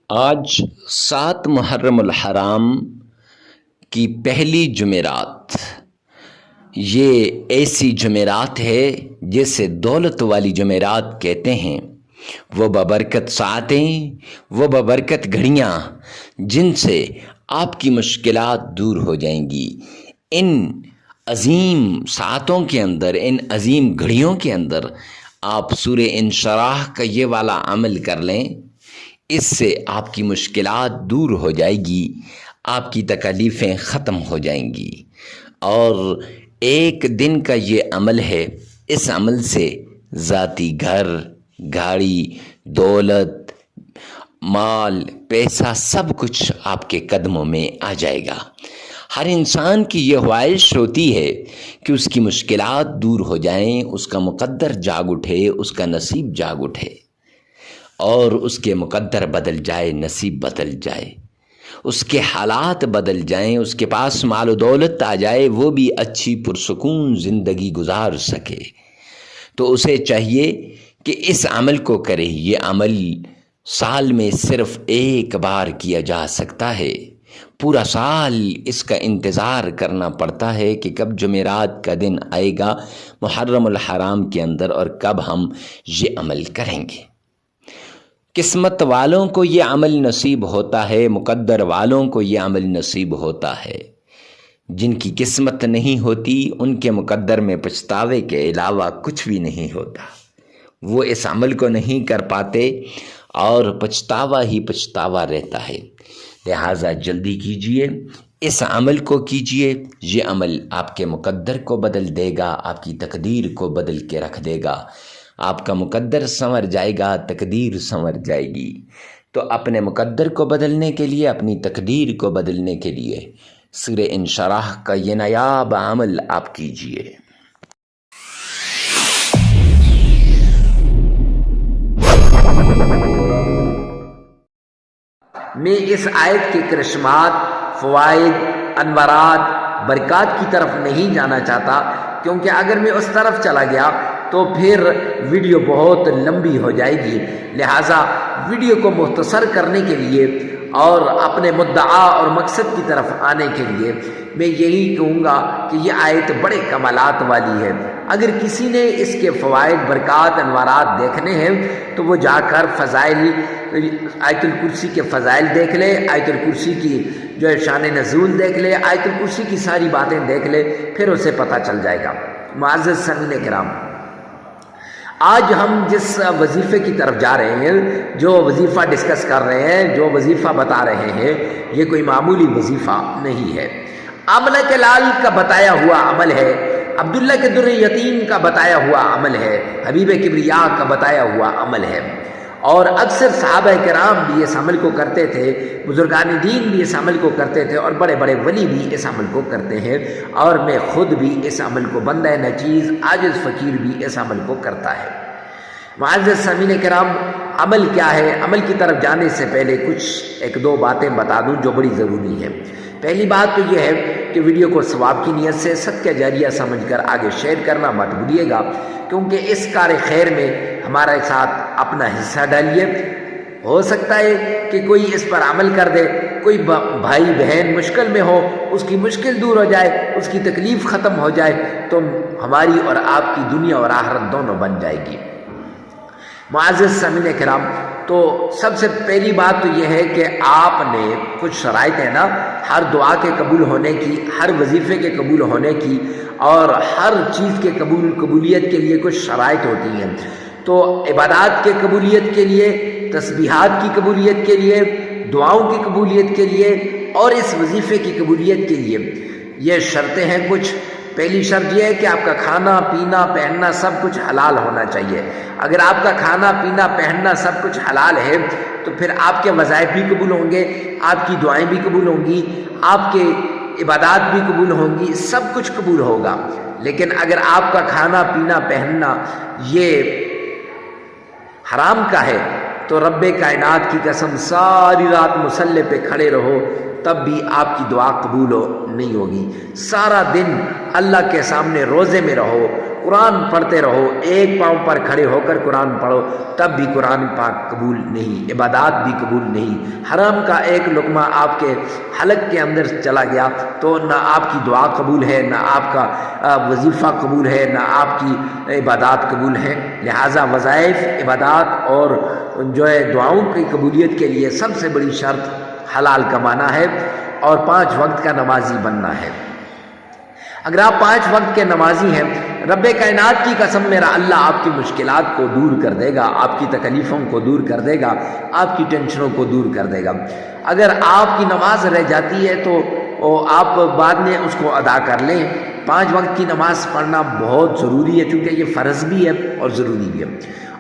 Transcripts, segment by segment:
آج 7 محرم الحرام کی پہلی جمعرات، یہ ایسی جمعرات ہے جسے دولت والی جمعرات کہتے ہیں۔ وہ بابرکت ساعتیں، وہ بابرکت گھڑیاں جن سے آپ کی مشکلات دور ہو جائیں گی۔ ان عظیم ساعتوں کے اندر، ان عظیم گھڑیوں کے اندر آپ سورہ انشراح کا یہ والا عمل کر لیں، اس سے آپ کی مشکلات دور ہو جائے گی، آپ کی تکالیفیں ختم ہو جائیں گی۔ اور ایک دن کا یہ عمل ہے، اس عمل سے ذاتی گھر، گاڑی، دولت، مال، پیسہ سب کچھ آپ کے قدموں میں آ جائے گا۔ ہر انسان کی یہ خواہش ہوتی ہے کہ اس کی مشکلات دور ہو جائیں، اس کا مقدر جاگ اٹھے، اس کا نصیب جاگ اٹھے اور اس کے مقدر بدل جائے، نصیب بدل جائے، اس کے حالات بدل جائیں، اس کے پاس مال و دولت آ جائے، وہ بھی اچھی پرسکون زندگی گزار سکے۔ تو اسے چاہیے کہ اس عمل کو کرے۔ یہ عمل سال میں صرف ایک بار کیا جا سکتا ہے۔ پورا سال اس کا انتظار کرنا پڑتا ہے کہ کب جمعرات کا دن آئے گا محرم الحرام کے اندر اور کب ہم یہ عمل کریں گے۔ قسمت والوں کو یہ عمل نصیب ہوتا ہے، مقدر والوں کو یہ عمل نصیب ہوتا ہے۔ جن کی قسمت نہیں ہوتی ان کے مقدر میں پچھتاوے کے علاوہ کچھ بھی نہیں ہوتا۔ وہ اس عمل کو نہیں کر پاتے اور پچھتاوا ہی پچھتاوا رہتا ہے۔ لہٰذا جلدی کیجئے، اس عمل کو کیجئے۔ یہ عمل آپ کے مقدر کو بدل دے گا، آپ کی تقدیر کو بدل کے رکھ دے گا۔ آپ کا مقدر سنور جائے گا، تقدیر سنور جائے گی۔ تو اپنے مقدر کو بدلنے کے لیے، اپنی تقدیر کو بدلنے کے لیے سورہ انشراح کا یہ نایاب عمل آپ کیجئے۔ میں اس آیت کے کرشمات، فوائد، انوارات، برکات کی طرف نہیں جانا چاہتا، کیونکہ اگر میں اس طرف چلا گیا تو پھر ویڈیو بہت لمبی ہو جائے گی۔ لہٰذا ویڈیو کو مختصر کرنے کے لیے اور اپنے مدعا اور مقصد کی طرف آنے کے لیے میں یہی کہوں گا کہ یہ آیت بڑے کمالات والی ہے۔ اگر کسی نے اس کے فوائد، برکات، انوارات دیکھنے ہیں تو وہ جا کر فضائل، آیت الکرسی کے فضائل دیکھ لے، آیت الکرسی کی جو ہے شان نزول دیکھ لے، آیت الکرسی کی ساری باتیں دیکھ لے، پھر اسے پتہ چل جائے گا۔ معزز سامعین کرام، آج ہم جس وظیفے کی طرف جا رہے ہیں، جو وظیفہ ڈسکس کر رہے ہیں، جو وظیفہ بتا رہے ہیں، یہ کوئی معمولی وظیفہ نہیں ہے۔ آمنہ کے لال کا بتایا ہوا عمل ہے، عبداللہ کے در یتیم کا بتایا ہوا عمل ہے، حبیب کبریا کا بتایا ہوا عمل ہے۔ اور اکثر صحابہ کرام بھی اس عمل کو کرتے تھے، بزرگان دین بھی اس عمل کو کرتے تھے، اور بڑے بڑے ولی بھی اس عمل کو کرتے ہیں، اور میں خود بھی اس عمل کو، بندہ ناچیز عاجز فقیر بھی اس عمل کو کرتا ہے۔ معزز سامعین کرام، عمل کیا ہے؟ عمل کی طرف جانے سے پہلے کچھ ایک دو باتیں بتا دوں جو بڑی ضروری ہیں۔ پہلی بات تو یہ ہے کہ ویڈیو کو ثواب کی نیت سے صدقہ جاریہ سمجھ کر آگے شیئر کرنا مت بھولیے گا، کیونکہ اس کار خیر میں ہمارے ساتھ اپنا حصہ ڈالیے۔ ہو سکتا ہے کہ کوئی اس پر عمل کر دے، کوئی بھائی بہن مشکل میں ہو، اس کی مشکل دور ہو جائے، اس کی تکلیف ختم ہو جائے، تو ہماری اور آپ کی دنیا اور آخرت دونوں بن جائے گی۔ معزز سامعین کرام، تو سب سے پہلی بات تو یہ ہے کہ آپ نے کچھ شرائط ہے نا، ہر دعا کے قبول ہونے کی، ہر وظیفے کے قبول ہونے کی، اور ہر چیز کے قبولیت کے لیے کچھ شرائط ہوتی ہیں۔ تو عبادات کے قبولیت کے لیے، تسبیحات کی قبولیت کے لیے، دعاؤں کی قبولیت کے لیے، اور اس وظیفے کی قبولیت کے لیے یہ شرطیں ہیں کچھ۔ پہلی شرط یہ ہے کہ آپ کا کھانا، پینا، پہننا سب کچھ حلال ہونا چاہیے۔ اگر آپ کا کھانا، پینا، پہننا سب کچھ حلال ہے تو پھر آپ کے وظائف بھی قبول ہوں گے، آپ کی دعائیں بھی قبول ہوں گی، آپ کے عبادات بھی قبول ہوں گی، سب کچھ قبول ہوگا۔ لیکن اگر آپ کا کھانا، پینا، پہننا یہ حرام کا ہے تو رب کائنات کی قسم ساری رات مصلی پہ کھڑے رہو تب بھی آپ کی دعا قبول نہیں ہوگی۔ سارا دن اللہ کے سامنے روزے میں رہو، قرآن پڑھتے رہو، ایک پاؤں پر کھڑے ہو کر قرآن پڑھو، تب بھی قرآن پاک قبول نہیں، عبادات بھی قبول نہیں۔ حرام کا ایک لقمہ آپ کے حلق کے اندر چلا گیا تو نہ آپ کی دعا قبول ہے، نہ آپ کا وظیفہ قبول ہے، نہ آپ کی عبادات قبول ہیں۔ لہٰذا وظائف، عبادات اور جو ہے دعاؤں کی قبولیت کے لیے سب سے بڑی شرط حلال کمانا ہے اور 5 وقت کا نمازی بننا ہے۔ اگر آپ 5 وقت کے نمازی ہیں، رب کائنات کی قسم میرا اللہ آپ کی مشکلات کو دور کر دے گا، آپ کی تکلیفوں کو دور کر دے گا، آپ کی ٹینشنوں کو دور کر دے گا۔ اگر آپ کی نماز رہ جاتی ہے تو آپ بعد میں اس کو ادا کر لیں۔ 5 وقت کی نماز پڑھنا بہت ضروری ہے، کیونکہ یہ فرض بھی ہے اور ضروری بھی ہے۔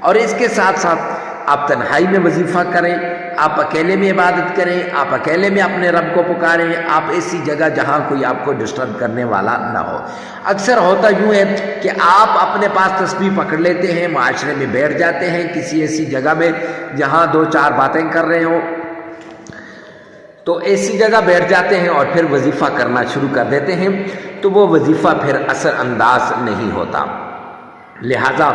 اور اس کے ساتھ ساتھ آپ تنہائی میں وظیفہ کریں، آپ اکیلے میں عبادت کریں، آپ اکیلے میں اپنے رب کو پکاریں، آپ ایسی جگہ جہاں کوئی آپ کو ڈسٹرب کرنے والا نہ ہو۔ اکثر ہوتا یوں ہے کہ آپ اپنے پاس تسبیح پکڑ لیتے ہیں، معاشرے میں بیٹھ جاتے ہیں کسی ایسی جگہ میں جہاں 2-4 باتیں کر رہے ہوں، تو ایسی جگہ بیٹھ جاتے ہیں اور پھر وظیفہ کرنا شروع کر دیتے ہیں، تو وہ وظیفہ پھر اثر انداز نہیں ہوتا۔ لہٰذا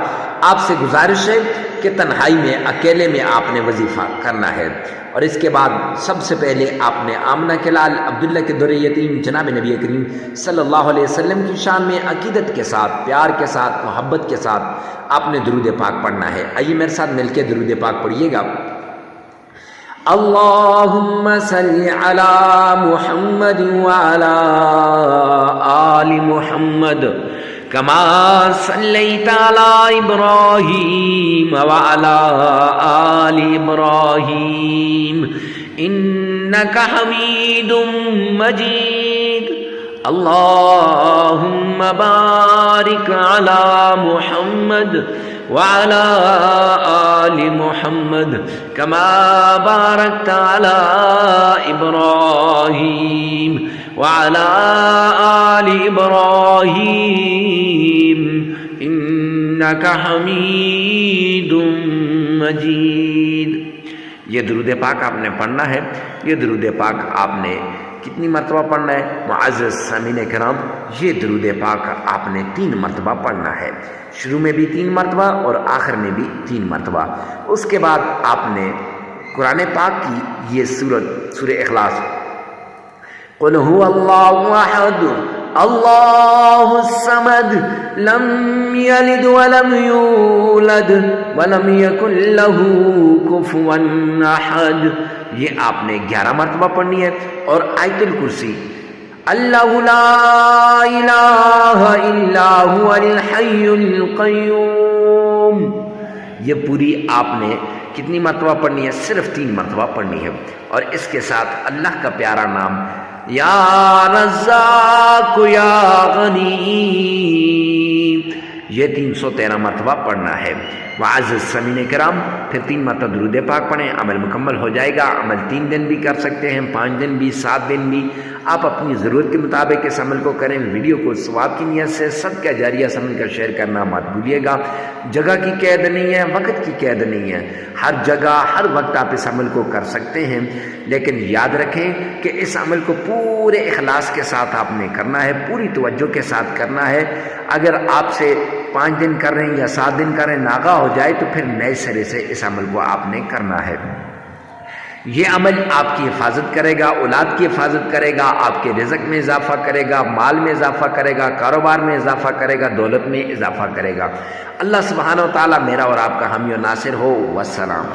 آپ سے گزارش ہے کہ تنہائی میں، اکیلے میں آپ نے وظیفہ کرنا ہے۔ اور اس کے بعد سب سے پہلے آپ نے آمنہ کے لال عبداللہ کے در یتیم جناب نبی کریم صلی اللہ علیہ وسلم کی شان میں عقیدت کے ساتھ، پیار کے ساتھ، محبت کے ساتھ آپ نے درود پاک پڑھنا ہے۔ آئیے میرے ساتھ مل کے درود پاک پڑھیے گا۔ اللہم صلی علی محمد وعلی آل محمد کما صلیت علی ابراہیم وعلی آل ابراہیم انک حمید مجید۔ اللہم بارک علی محمد وعلى آل محمد كما باركت على إبراهيم وعلى آل إبراهيم إنك حميد مجيد۔ یہ درود پاک آپ نے پڑھنا ہے۔ یہ درود پاک آپ نے کتنی مرتبہ پڑھنا ہے؟ معزز سامعین کرام، یہ درود پاک آپ نے 3 مرتبہ پڑھنا ہے، شروع میں بھی 3 مرتبہ اور آخر میں بھی 3 مرتبہ۔ اس کے بعد آپ نے قرآن پاک کی یہ سورہ اخلاص، قل هو اللہ احد اللہ الصمد لم یلد ولم یولد ولم یکن له کفوا احد، یہ آپ نے 11 مرتبہ پڑھنی ہے۔ اور آیت الکرسی، اللہ لا الہ الا هو الحی القیوم، یہ پوری آپ نے کتنی مرتبہ پڑھنی ہے؟ صرف 3 مرتبہ پڑھنی ہے۔ اور اس کے ساتھ اللہ کا پیارا نام یا رزاق یا غنی، یہ 313 مرتبہ پڑھنا ہے۔ معزز سامعین کرام، پھر 3 مرتبہ درود پاک پڑھیں، عمل مکمل ہو جائے گا۔ عمل 3 دن بھی کر سکتے ہیں، 5 دن بھی، 7 دن بھی، آپ اپنی ضرورت کے مطابق اس عمل کو کریں۔ ویڈیو کو ثواب کی نیت سے صدقہ جاریہ سمجھ کر شیئر کرنا مت بھولیے گا۔ جگہ کی قید نہیں ہے، وقت کی قید نہیں ہے، ہر جگہ ہر وقت آپ اس عمل کو کر سکتے ہیں، لیکن یاد رکھیں کہ اس عمل کو پورے اخلاص کے ساتھ آپ نے کرنا ہے، پوری توجہ کے ساتھ کرنا ہے۔ اگر آپ سے 5 دن کر رہے ہیں یا 7 دن کر رہے ہیں، ناغہ ہو جائے تو پھر نئے سرے سے اس عمل کو آپ نے کرنا ہے۔ یہ عمل آپ کی حفاظت کرے گا، اولاد کی حفاظت کرے گا، آپ کے رزق میں اضافہ کرے گا، مال میں اضافہ کرے گا، کاروبار میں اضافہ کرے گا، دولت میں اضافہ کرے گا۔ اللہ سبحانہ و تعالیٰ میرا اور آپ کا حامی و ناصر ہو۔ والسلام۔